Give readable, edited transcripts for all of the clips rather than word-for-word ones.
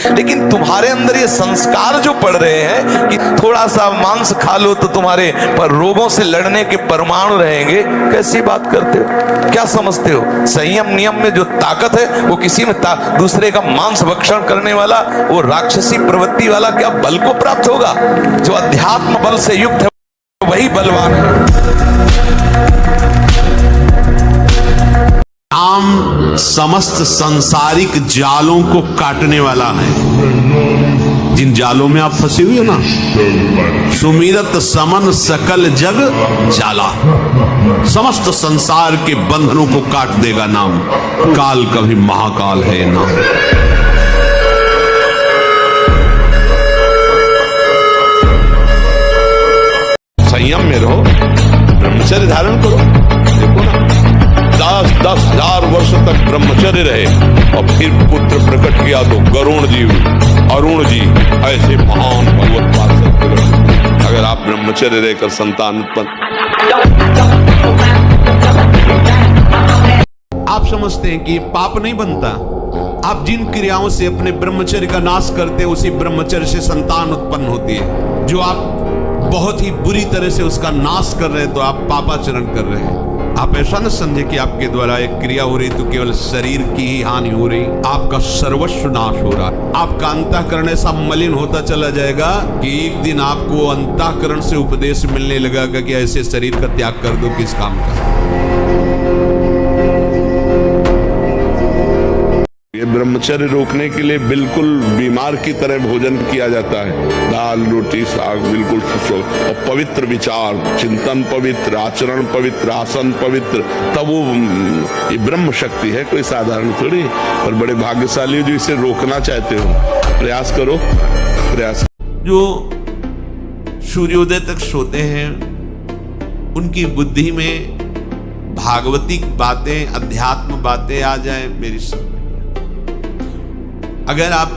लेकिन तुम्हारे अंदर ये संस्कार जो पड़ रहे हैं कि थोड़ा सा मांस खा लो तो तुम्हारे पर रोगों से लड़ने के परमाणु रहेंगे, कैसी बात करते हो? क्या समझते हो? संयम नियम में जो ताकत है वो किसी में दूसरे का मांस भक्षण करने वाला, वो राक्षसी प्रवृत्ति वाला क्या बल को प्राप्त होगा? जो अध्यात्म बल से युक्त है वही बलवान है। नाम समस्त सांसारिक जालों को काटने वाला है। जिन जालों में आप फंसे हुए हो ना, सुमिरत समन सकल जग जाला, समस्त संसार के बंधनों को काट देगा नाम। काल का भी महाकाल है नाम। संयम में रहो, ब्रह्मचर्य धारण करो। देखो ना, 10,000 वर्ष तक ब्रह्मचर्य रहे और फिर पुत्र प्रकट किया तो गरुण जी, अरुण जी, ऐसे महान भगवत पार्षद। अगर आप ब्रह्मचर्य रहकर संतान उत्पन्न, आप समझते हैं कि पाप नहीं बनता। आप जिन क्रियाओं से अपने ब्रह्मचर्य का नाश करते हैं, उसी ब्रह्मचर्य से संतान उत्पन्न होती है। जो आप बहुत ही बुरी तरह से उसका नाश कर रहे हैं तो आप पापाचरण कर रहे हैं। आप ऐसा न समझे कि आपके द्वारा एक क्रिया हो रही तो केवल शरीर की ही हानि हो रही, आपका सर्वस्व नाश हो रहा है। आपका अंतःकरण ऐसा मलिन होता चला जाएगा कि एक दिन आपको अंतःकरण से उपदेश मिलने लगेगा कि ऐसे शरीर का त्याग कर दो, किस काम का। ये ब्रह्मचर्य रोकने के लिए बिल्कुल बीमार की तरह भोजन किया जाता है। दाल रोटी साग बिल्कुल और पवित्र विचार, चिंतन पवित्र, आचरण पवित्र, आसन पवित्र, तब वो ये ब्रह्म शक्ति है, कोई साधारण थोड़ी। और बड़े भाग्यशाली जो इसे रोकना चाहते हो, प्रयास करो, प्रयास। जो सूर्योदय तक सोते हैं उनकी बुद्धि में भागवतिक बातें, अध्यात्म बातें आ जाए मेरी समझ। अगर आप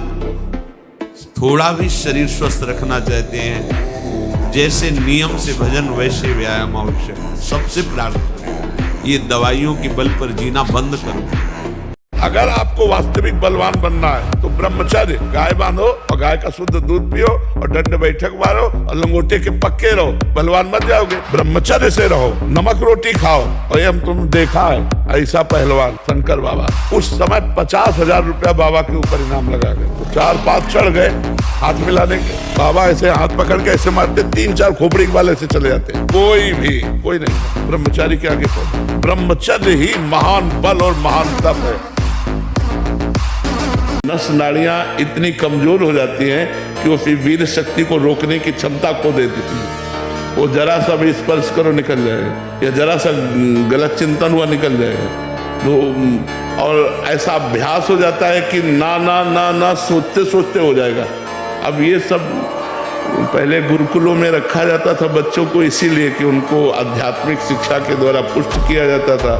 थोड़ा भी शरीर स्वस्थ रखना चाहते हैं, जैसे नियम से भजन वैसे व्यायाम आवश्यक है। सबसे प्रार्थना, ये दवाइयों के बल पर जीना बंद करो। अगर आपको वास्तविक बलवान बनना है तो ब्रह्मचर्य, गाय बांधो और गाय का शुद्ध दूध पियो और दंड बैठक मारो और लंगोटे के पक्के रहो, बलवान बन जाओगे। ब्रह्मचर्य से रहो, नमक रोटी खाओ। और ये हम तुम देखा है ऐसा पहलवान शंकर बाबा, उस समय 50,000 रुपया बाबा के ऊपर इनाम लगा गए। तो 4-5 चढ़ गए हाथ मिलाने के, बाबा ऐसे हाथ पकड़ के ऐसे मारते, 3-4 खोपड़ी वाले से चले जाते। कोई नहीं ब्रह्मचारी के आगे पहुंचे। ब्रह्मचर्य ही महान बल और महान तप है। नस नाड़ियां इतनी कमजोर हो जाती हैं कि वो फिर वीर शक्ति को रोकने की क्षमता खो देती थी। वो जरा सा भी स्पर्श करो निकल जाएगा, या जरा सा गलत चिंतन हुआ निकल जाएगा। तो और ऐसा अभ्यास हो जाता है कि ना ना ना ना सोचते सोचते हो जाएगा। अब ये सब पहले गुरुकुलों में रखा जाता था बच्चों को, इसीलिए कि उनको आध्यात्मिक शिक्षा के द्वारा पुष्ट किया जाता था।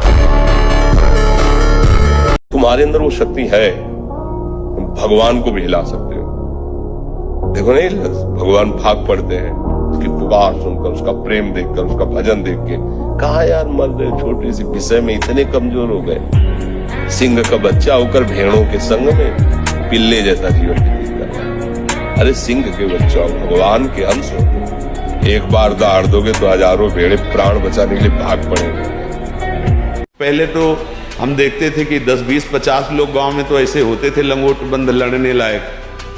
तुम्हारे अंदर वो शक्ति है, भगवान को भी हिला सकते हो। देखो नहीं, भगवान भाग पड़ते हैं उसकी पुकार सुनकर, उसका प्रेम देखकर, उसका भजन देख के। कहा यार मर गए, छोटे सी विषय में इतने कमजोर हो गए। सिंह का बच्चा होकर भेड़ों के संग में पिल्ले जैसा जीवन व्यतीत कर रहा है। अरे सिंह के बच्चा भगवान के अंश हो, एक बार दहाड़ दोगे तो हजारों भेड़े प्राण बचाने के लिए भाग पड़ेंगे। पहले तो हम देखते थे कि 10, 20, 50 लोग गांव में तो ऐसे होते थे लंगोट बंद लड़ने लायक,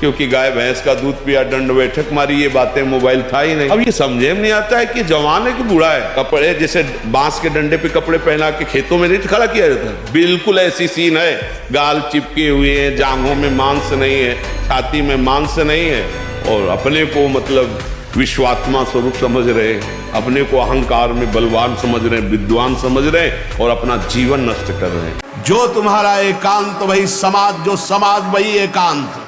क्योंकि गाय भैंस का दूध पिया, दंड बैठक मारी, ये बातें, मोबाइल था ही नहीं। अब ये समझे में नहीं आता है कि जवान है कि बूढ़ा है। कपड़े जैसे बांस के डंडे पे कपड़े पहना के खेतों में नहीं खड़ा किया जाता, बिल्कुल ऐसी सीन है। गाल चिपके हुए हैं, जांघों में मांस नहीं है, छाती में मांस नहीं है, और अपने को मतलब विश्वात्मा स्वरूप समझ रहे, अपने को अहंकार में बलवान समझ रहे, विद्वान समझ रहे, और अपना जीवन नष्ट कर रहे हैं। जो तुम्हारा एकांत वही समाज, जो समाज वही एकांत।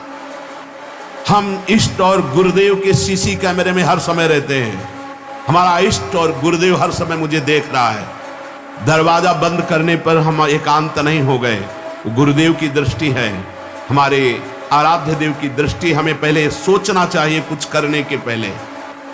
हम इष्ट और गुरुदेव के सीसी कैमरे में हर समय रहते हैं। हमारा इष्ट और गुरुदेव हर समय मुझे देख रहा है। दरवाजा बंद करने पर हम एकांत नहीं हो गए, गुरुदेव की दृष्टि है, हमारे आराध्य देव की दृष्टि। हमें पहले सोचना चाहिए कुछ करने के पहले,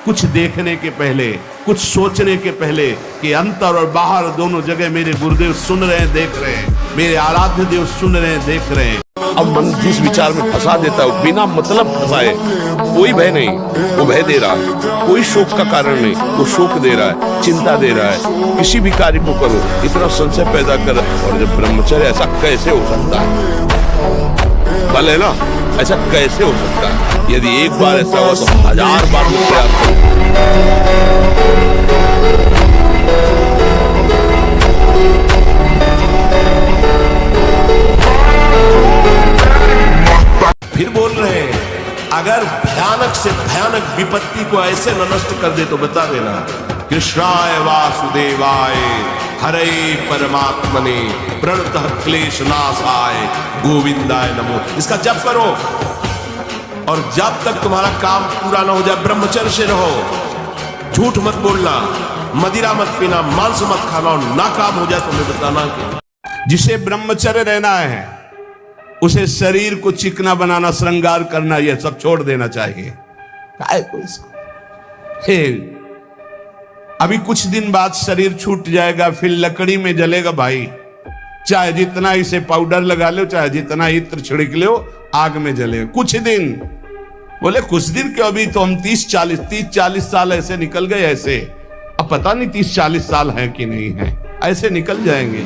कुछ देखने के पहले, कुछ सोचने के पहले कि अंतर और बाहर दोनों जगह मेरे गुरुदेव सुन रहे हैं, देख रहे हैं, मेरे आराध्य देव सुन रहे हैं, देख रहे हैं। अब मन जिस विचार में फंसा देता है, बिना मतलब फंसाए, कोई भय नहीं, वो भय दे रहा है, कोई शोक का कारण नहीं, वो शोक दे रहा है, चिंता दे रहा है। किसी भी कार्य को करो, इतना संशय पैदा कर। और जब ब्रह्मचर्य, ऐसा कैसे हो सकता है? बल है ना, ऐसा कैसे हो सकता है? यदि एक बार ऐसा हुआ तो 1000 बार वो प्रयास करो। फिर बोल रहे हैं, अगर भयानक से भयानक विपत्ति को ऐसे न नष्ट कर दे तो बता देना। कृष्णाय वासुदेवाय हरे परमात्मने प्रणतः क्लेश नाशाय गोविंदाय नमो। इसका जप करो, और जब तक तुम्हारा काम पूरा ना हो जाए ब्रह्मचर्य से रहो। झूठ मत बोलना, मदिरा मत पीना, मांस मत खाना, और ना काम हो जाए तो मैं बताना कि जिसे ब्रह्मचर्य रहना है उसे शरीर को चिकना बनाना, श्रृंगार करना, यह सब छोड़ देना चाहिए। अभी कुछ दिन बाद शरीर छूट जाएगा, फिर लकड़ी में जलेगा भाई। चाहे जितना इसे पाउडर लगा लो, चाहे जितना इत्र छिड़क लो, आग में जलेगा कुछ दिन। बोले कुछ दिन क्यों, अभी तो हम 30-40 साल ऐसे निकल गए। ऐसे अब पता नहीं 30-40 साल है कि नहीं है, ऐसे निकल जाएंगे।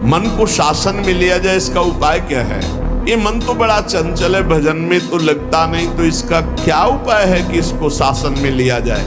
मन को शासन में लिया जाए, इसका उपाय क्या है? ये मन तो बड़ा चंचल है, भजन में तो लगता नहीं, तो इसका क्या उपाय है कि इसको शासन में लिया जाए?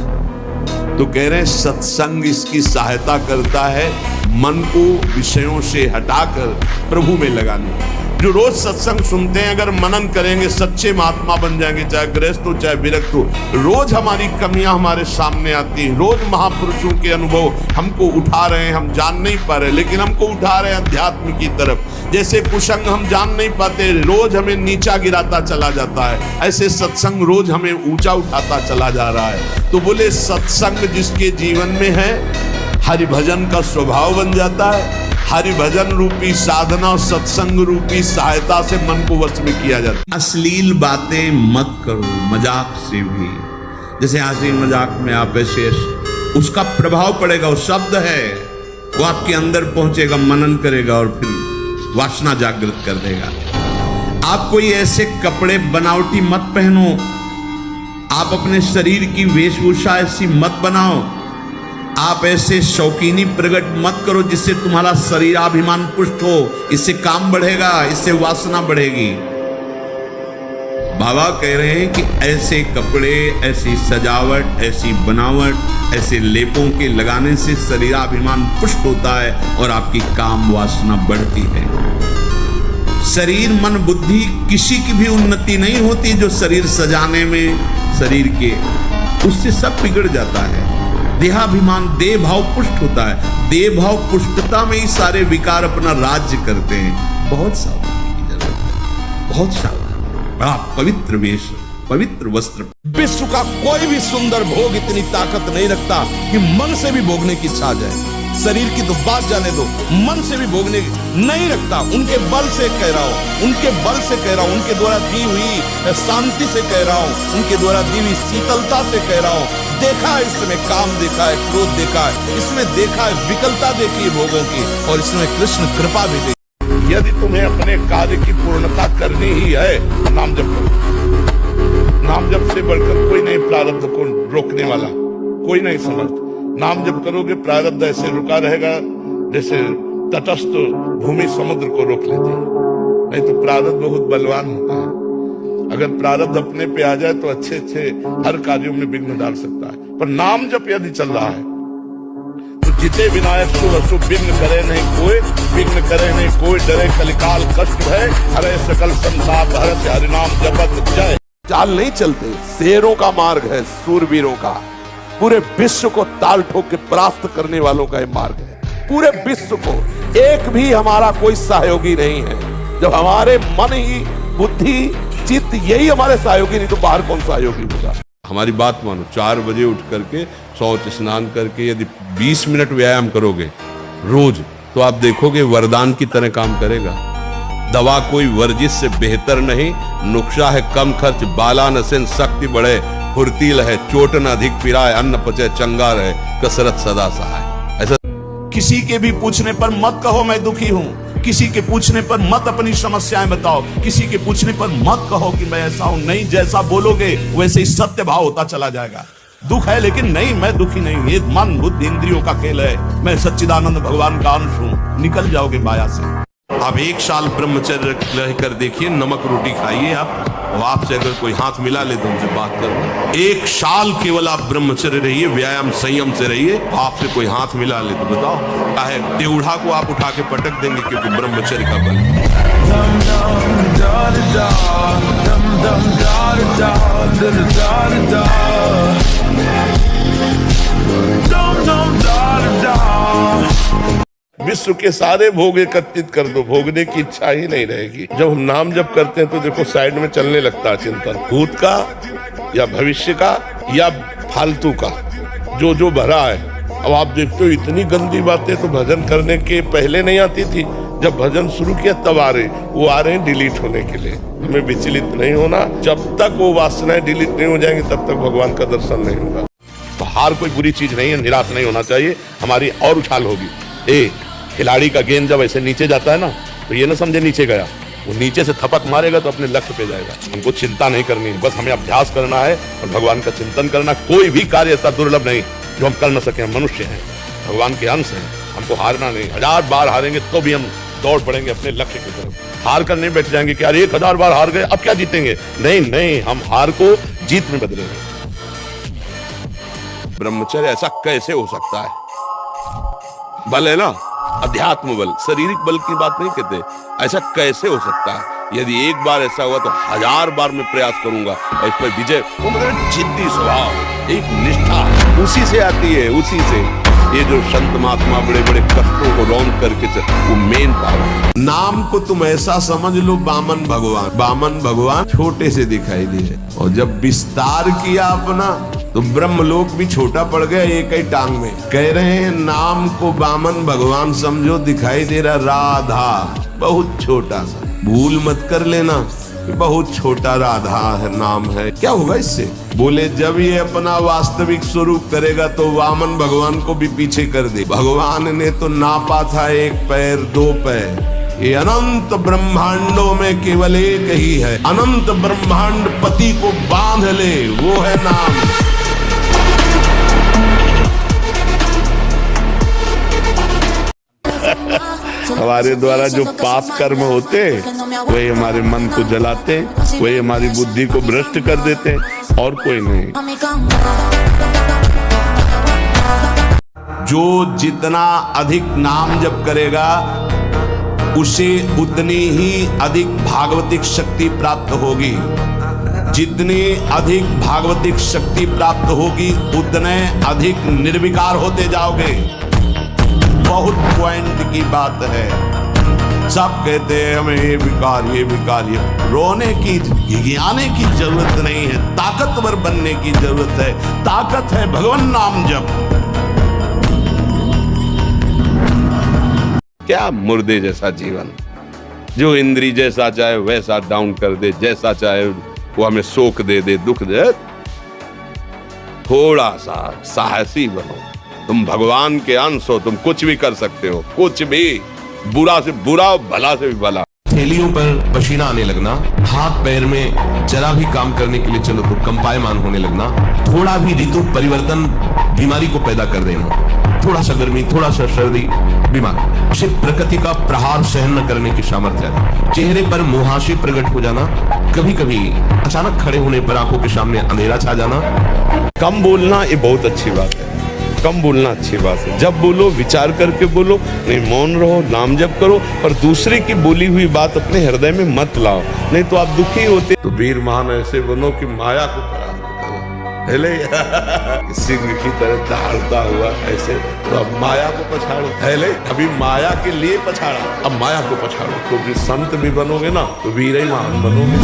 तो कह रहे हैं सत्संग इसकी सहायता करता है मन को विषयों से हटाकर प्रभु में लगाने। जो रोज सत्संग सुनते हैं, अगर मनन करेंगे, सच्चे महात्मा बन जाएंगे, चाहे गृहस्थ हो चाहे विरक्त हो। रोज हमारी कमियां हमारे सामने आती हैं, रोज महापुरुषों के अनुभव हमको उठा रहे हैं, हम जान नहीं पा रहे, लेकिन हमको उठा रहे हैं अध्यात्म की तरफ। जैसे कुसंग हम जान नहीं पाते, रोज हमें नीचा गिराता चला जाता है, ऐसे सत्संग रोज हमें ऊंचा उठाता चला जा रहा है। तो बोले सत्संग जिसके जीवन में है, हरि भजन का स्वभाव बन जाता है। हरि भजन रूपी साधना और सत्संग रूपी सहायता से मन को वश में किया जाता है। अश्लील बातें मत करो, मजाक से भी। जैसे हंसी मजाक में आप ऐसे, उसका प्रभाव पड़ेगा, वो शब्द है, वो आपके अंदर पहुंचेगा, मनन करेगा और फिर वासना जागृत कर देगा। आप कोई ऐसे कपड़े बनावटी मत पहनो, आप अपने शरीर की वेशभूषा ऐसी मत बनाओ, आप ऐसे शौकीनी प्रकट मत करो जिससे तुम्हारा शरीराभिमान पुष्ट हो। इससे काम बढ़ेगा, इससे वासना बढ़ेगी। बाबा कह रहे हैं कि ऐसे कपड़े, ऐसी सजावट, ऐसी बनावट, ऐसे लेपों के लगाने से शरीराभिमान पुष्ट होता है और आपकी काम वासना बढ़ती है। शरीर मन बुद्धि किसी की भी उन्नति नहीं होती जो शरीर सजाने में, शरीर के, उससे सब बिगड़ जाता है। देहाभिमान, देह भाव पुष्ट होता है। देह भाव पुष्टता में ही सारे विकार अपना राज्य करते हैं। बहुत सावधानी की जरूरत है, बहुत सावधानी। बड़ा पवित्र वेश, पवित्र वस्त्र। विश्व का कोई भी सुंदर भोग इतनी ताकत नहीं रखता कि मन से भी भोगने की इच्छा आ जाए। शरीर की तो बात जाने दो, मन से भी भोगने नहीं रखता। उनके बल से कह रहा हूं, उनके बल से कह रहा हूं, उनके द्वारा दी हुई शांति से कह रहा हूं, उनके द्वारा दी हुई शीतलता से कह रहा हूं। देखा है इसमें काम, देखा है क्रोध, देखा है इसमें, देखा है विकलता देखी है भोगों की, और इसमें कृष्ण कृपा भी देखी। यदि तुम्हें अपने कार्य की पूर्णता करनी ही है, नाम जप करो। नाम जप से बढ़कर कोई नहीं प्रारब्ध को रोकने वाला, कोई नहीं समर्थ। नाम जप करोगे प्रारब्ध ऐसे रुका रहेगा जैसे तटस्थ भूमि समुद्र को रोक लेती है। नहीं तो प्रारब्ध बहुत बलवान होता है। अगर प्रारब्ध अपने पे आ जाए तो अच्छे अच्छे हर कार्यों में विघ्न डाल सकता है। पर नाम जप यदि चल रहा है तो जिते विनायक शुभ अशुभ विघ्न करे नहीं कोई, विघ्न करे नहीं कोई, डरे कलिकाल कष्ट है, हरे सकल संसार हरत हरिनाम जपत जय। चाल नहीं चलते, शेरों का मार्ग है, सूरवीरों का। पूरे विश्व को ताल ठोक के परास्त करने वालों का ये मार्ग है। पूरे विश्व को, एक भी हमारा कोई सहयोगी नहीं है। जब हमारे मन ही, बुद्धि, चित्त यही हमारे सहयोगी, नहीं तो बाहर कौन सहयोगी होगा। हमारी बात मानो, 4 बजे उठ करके शौच स्नान करके यदि 20 मिनट व्यायाम करोगे रोज, तो आप देखोगे वरदान की तरह काम करेगा। दवा कोई वर्जिश से बेहतर नहीं, नुक्शा है कम खर्च, बाला नसेन शक्ति बढ़े, फुर्तील है चोट न अधिक पिराए, अन्न पचे चंगा रहे, कसरत सदा सहाय। ऐसा किसी के भी पूछने पर मत कहो मैं दुखी हूं, किसी के पूछने पर मत अपनी समस्याएं बताओ, किसी के पूछने पर मत कहो कि मैं ऐसा हूं। नहीं, जैसा बोलोगे वैसे ही सत्य भाव होता चला जाएगा। दुख है लेकिन नहीं, मैं दुखी नहीं हूं, ये मन बुद्धि इंद्रियों का खेल है, मैं सच्चिदानंद भगवान का अंश हूं। निकल जाओगे माया से। आप 1 साल ब्रह्मचर्य रहकर देखिए, नमक रोटी खाइए आप, और आपसे अगर कोई हाथ मिला ले तो उनसे बात करो। 1 साल केवल आप ब्रह्मचर्य रहिए, व्यायाम संयम से रहिए, आपसे कोई हाथ मिला ले तो बताओ, चाहे टेढ़ा को आप उठा के पटक देंगे, क्योंकि ब्रह्मचर्य का बल। विश्व के सारे भोग एकत्रित कर दो, भोगने की इच्छा ही नहीं रहेगी। जब हम नाम जप करते हैं तो देखो साइड में चलने लगता है चिंतन, भूत का या भविष्य का या फालतू का, जो जो भरा है। अब आप देखते हो इतनी गंदी बातें तो भजन करने के पहले नहीं आती थी, जब भजन शुरू किया तब आ रहे, वो आ रहे हैं डिलीट होने के लिए। हमें विचलित नहीं होना, जब तक वो वासनाएं डिलीट नहीं हो जाएंगी तब तक भगवान का दर्शन नहीं होगा। तो हार कोई बुरी चीज नहीं है, निराश नहीं होना चाहिए, हमारी और उछाल होगी। खिलाड़ी का गेंद जब ऐसे नीचे जाता है ना, तो ये ना समझे नीचे गया, वो नीचे से थपक मारेगा तो अपने लक्ष्य पे जाएगा। हमको चिंता नहीं करनी है, बस हमें अभ्यास करना है और भगवान का चिंतन करना। कोई भी कार्य ऐसा दुर्लभ नहीं जो हम कर न सके। हम मनुष्य हैं, भगवान के अंश हैं, हमको हारना नहीं। 1000 बार हारेंगे तो भी हम दौड़ पड़ेंगे अपने लक्ष्य की तरफ। हार कर नहीं बैठ जाएंगे कि यार 1000 बार हार गए अब क्या जीतेंगे, नहीं नहीं, हम हार को जीत में बदलेंगे। ब्रह्मचर्य ऐसा कैसे हो सकता है? बल है ना, अध्यात्म बल, शारीरिक बल की बात नहीं कहते। ऐसा कैसे हो सकता है? यदि एक बार ऐसा हुआ तो 1000 बार मैं प्रयास करूंगा और इस पर विजय। वो मतलब जिद्दी स्वभाव, एक निष्ठा उसी से आती है, उसी से। ये जो संत महात्मा बड़े बड़े कष्टों को रौंद करके वो मेन पावर। नाम को तुम ऐसा समझ लो बामन भगवान, बामन भगवान छोटे से दिखाई दिए, और जब विस्तार किया अपना तो ब्रह्मलोक भी छोटा पड़ गया एक ही टांग में। कह रहे हैं नाम को बामन भगवान समझो, दिखाई दे रहा राधा, बहुत छोटा सा। भूल मत कर लेना, बहुत छोटा राधा है नाम है। क्या होगा इससे? बोले जब ये अपना वास्तविक स्वरूप करेगा तो वामन भगवान को भी पीछे कर दे। भगवान ने तो नापा था 1 पैर 2 पैर, ये अनंत ब्रह्मांडों में केवल एक ही है। अनंत ब्रह्मांड पति को बांध ले, वो है नाम। हमारे द्वारा जो पाप कर्म होते वही हमारे मन को जलाते, वही हमारी बुद्धि को भ्रष्ट कर देते, और कोई नहीं। जो जितना अधिक नाम जप करेगा उसे उतनी ही अधिक भागवतिक शक्ति प्राप्त होगी। जितनी अधिक भागवतिक शक्ति प्राप्त होगी उतने अधिक निर्विकार होते जाओगे। बहुत पॉइंट की बात है। सब कहते हैं हमें ये विकार, ये रोने की, गिगियाने की जरूरत नहीं है, ताकतवर बनने की जरूरत है। ताकत है भगवान नाम जप। क्या मुर्दे जैसा जीवन, जो इंद्री जैसा चाहे वैसा डाउन कर दे, जैसा चाहे वो हमें शोक दे दे, दुख दे। थोड़ा सा साहसी बनो, तुम भगवान के अंश हो, तुम कुछ भी कर सकते हो, कुछ भी, बुरा से बुरा, भला से भी भला। थैलियों पर पसीना आने लगना, हाथ पैर में जरा भी काम करने के लिए चलो तो कंपायमान होने लगना, थोड़ा भी ऋतु परिवर्तन बीमारी को पैदा कर देना, थोड़ा सा गर्मी, थोड़ा सा सर्दी, बीमार। सिर्फ प्रकृति का प्रहार सहन न करने की सामर्थ्य है। चेहरे पर मुहासे प्रकट हो जाना, कभी कभी अचानक खड़े होने पर आंखों के सामने अंधेरा छा जाना। कम बोलना ये बहुत अच्छी बात है, कम बोलना अच्छी बात है। जब बोलो विचार करके बोलो, नहीं मौन रहो, नाम जप करो, और दूसरे की बोली हुई बात अपने हृदय में मत लाओ, नहीं तो आप दुखी होते। तो वीर महान ऐसे बनो कि माया को परास्त करो। सिंह की तरह दहाड़ता हुआ ऐसे, तो अब माया को पछाड़ो। पहले अभी माया के लिए पछाड़ा, अब माया को पछाड़ो। तो भी संत भी बनोगे ना तो वीर ही महान बनोगे।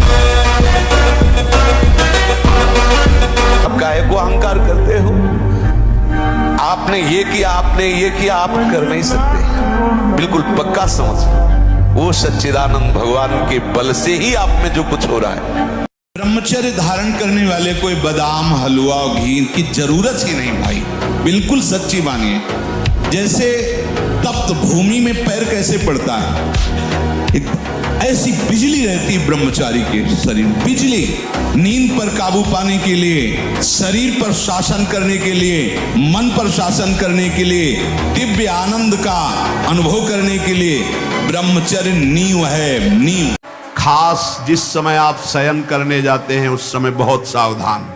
अब गाय को अहंकार करते हो, आपने ये किया, आपने ये किया, आप कर नहीं सकते। बिल्कुल पक्का समझ। वो सच्चिदानंद भगवान के बल से ही आप में जो कुछ हो रहा है। ब्रह्मचर्य धारण करने वाले कोई बादाम हलवा और घी की जरूरत ही नहीं भाई, बिल्कुल सच्ची मानिए। जैसे तप्त भूमि में पैर कैसे पड़ता है, ऐसी बिजली रहती ब्रह्मचारी के शरीर। बिजली नींद पर काबू पाने के लिए, शरीर पर शासन करने के लिए, मन पर शासन करने के लिए, दिव्य आनंद का अनुभव करने के लिए ब्रह्मचर्य नींव है, नींव। खास जिस समय आप शयन करने जाते हैं उस समय बहुत सावधान।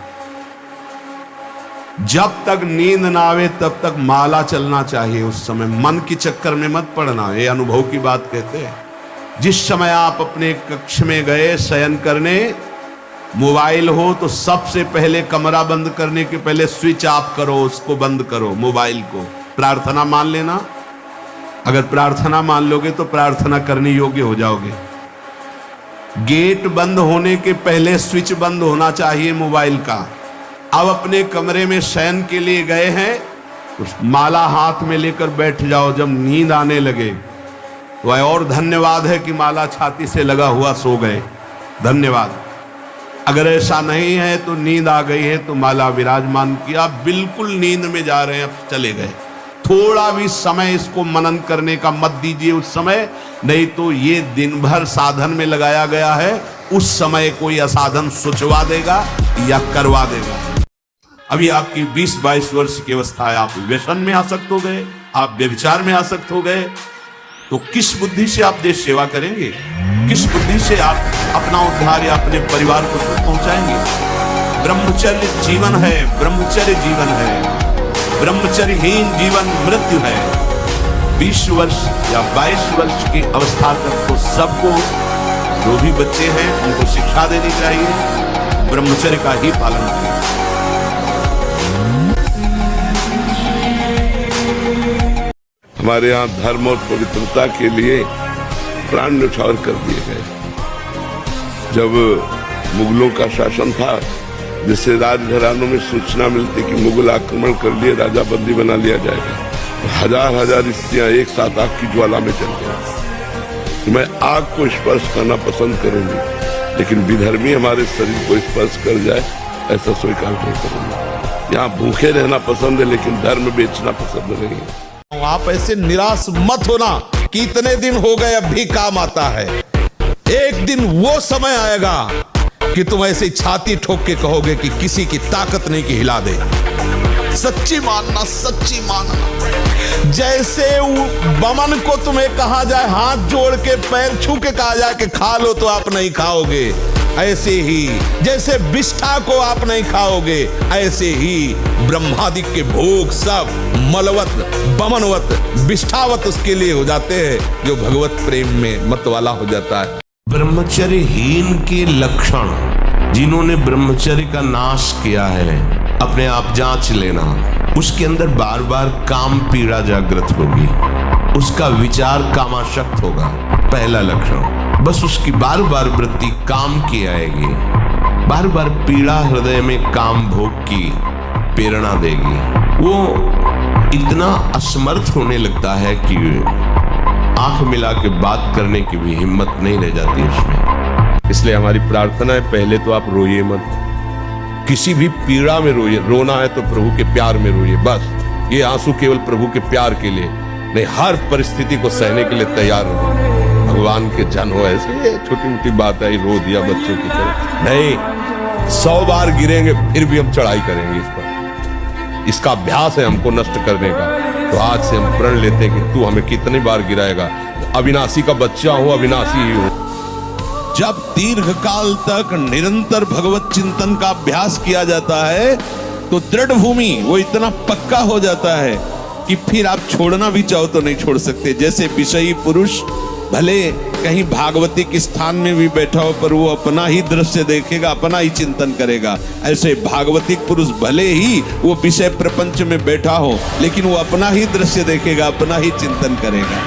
जब तक नींद ना आवे तब तक माला चलना चाहिए। उस समय मन के चक्कर में मत पड़ना, ये अनुभव की बात कहते हैं। जिस समय आप अपने कक्ष में गए शयन करने, मोबाइल हो तो सबसे पहले कमरा बंद करने के पहले स्विच ऑफ करो, उसको बंद करो मोबाइल को। प्रार्थना मान लेना, अगर प्रार्थना मान लोगे तो प्रार्थना करने योग्य हो जाओगे। गेट बंद होने के पहले स्विच बंद होना चाहिए मोबाइल का। अब अपने कमरे में शयन के लिए गए हैं, उस माला हाथ में लेकर बैठ जाओ। जब नींद आने लगे तो और धन्यवाद है कि माला छाती से लगा हुआ सो गए, धन्यवाद। अगर ऐसा नहीं है तो नींद आ गई है तो माला विराजमान किया, बिल्कुल नींद में जा रहे हैं, अब चले गए। थोड़ा भी समय इसको मनन करने का मत दीजिए उस समय, नहीं तो ये दिन भर साधन में लगाया गया है, उस समय कोई असाधन सोचवा देगा या करवा देगा। अभी आपकी 20-22 वर्ष की अवस्था है, आप व्यसन में आसक्त हो गए, आप व्यभिचार में आसक्त हो गए, तो किस बुद्धि से आप देश सेवा करेंगे? किस बुद्धि से आप अपना उद्धार या अपने परिवार को सुख पहुंचाएंगे? ब्रह्मचर्य जीवन है, ब्रह्मचर्य जीवन है। ब्रह्मचर्यहीन जीवन मृत्यु है। 20 वर्ष या 22 वर्ष की अवस्था तक तो सबको, जो भी बच्चे हैं उनको शिक्षा देनी चाहिए, ब्रह्मचर्य का ही पालन करें। हमारे यहाँ धर्म और पवित्रता के लिए प्राण न्यौछावर कर दिए गए। जब मुगलों का शासन था, जिससे राजघरानों में सूचना मिलती कि मुगल आक्रमण कर लिए, राजा बंदी बना लिया जाएगा, तो हजार स्त्रियां एक साथ आग की ज्वाला में चल गई। मैं आग को स्पर्श करना पसंद करूंगी, लेकिन विधर्मी हमारे शरीर को स्पर्श कर जाए ऐसा स्वीकार नहीं करूंगा। यहाँ भूखे रहना पसंद है, लेकिन धर्म बेचना पसंद नहीं है। आप ऐसे निराश मत होना कि इतने दिन हो गए अब भी काम आता है। एक दिन वो समय आएगा कि तुम ऐसे छाती ठोक के कहोगे कि किसी की ताकत नहीं कि हिला दे। सच्ची मानना, सच्ची मानना। जैसे बमन को तुम्हें कहा जाए, हाथ जोड़ के पैर छू के कहा जाए कि खा लो, तो आप नहीं खाओगे। ऐसे ही जैसे विष्ठा को आप नहीं खाओगे, ऐसे ही ब्रह्मादि के भोग सब मलवत, बमनवत, विष्ठावत उसके लिए हो जाते हैं जो भगवत प्रेम में मत वाला हो जाता है। ब्रह्मचर्यहीन के लक्षण, जिन्होंने ब्रह्मचर्य का नाश किया है, अपने आप जांच लेना। उसके अंदर बार बार काम पीड़ा जागृत होगी, उसका विचार कामाशक्त होगा, पहला लक्षण। बस उसकी बार बार वृत्ति काम की आएगी, बार बार पीड़ा हृदय में काम भोग की प्रेरणा देगी। वो इतना असमर्थ होने लगता है कि आंख मिला के बात करने की भी हिम्मत नहीं रह जाती उसमें। इसलिए हमारी प्रार्थना है, पहले तो आप रोइए मत, किसी भी पीड़ा में रोइए। रोना है तो प्रभु के प्यार में रोइए, बस। ये आंसू केवल प्रभु के प्यार के लिए नहीं, हर परिस्थिति को सहने के लिए तैयार हो। भगवान के जन हो, ऐसे छोटी मोटी बात है, रो दिया बच्चों की तरह नहीं। 100 बार गिरेंगे फिर भी हम चढ़ाई करेंगे इस पर। इसका अभ्यास है हमको नष्ट करने का। तो आज से हम प्रण लेते हैं कि तू हमें कितनी बार गिराएगा। अविनाशी का बच्चा हो, अविनाशी ही हो। जब दीर्घ काल तक निरंतर भगवत चिंतन का अभ्यास किया जाता है तो दृढ़ भूमि वो इतना पक्का हो जाता है कि फिर आप छोड़ना भी चाहो तो नहीं छोड़ सकते। जैसे विषयी पुरुष भले कहीं भागवतिक स्थान में भी बैठा हो, पर वो अपना ही दृश्य देखेगा, अपना ही चिंतन करेगा। ऐसे भागवतिक पुरुष भले ही वो विषय प्रपंच में बैठा हो, लेकिन वो अपना ही दृश्य देखेगा, अपना ही चिंतन करेगा।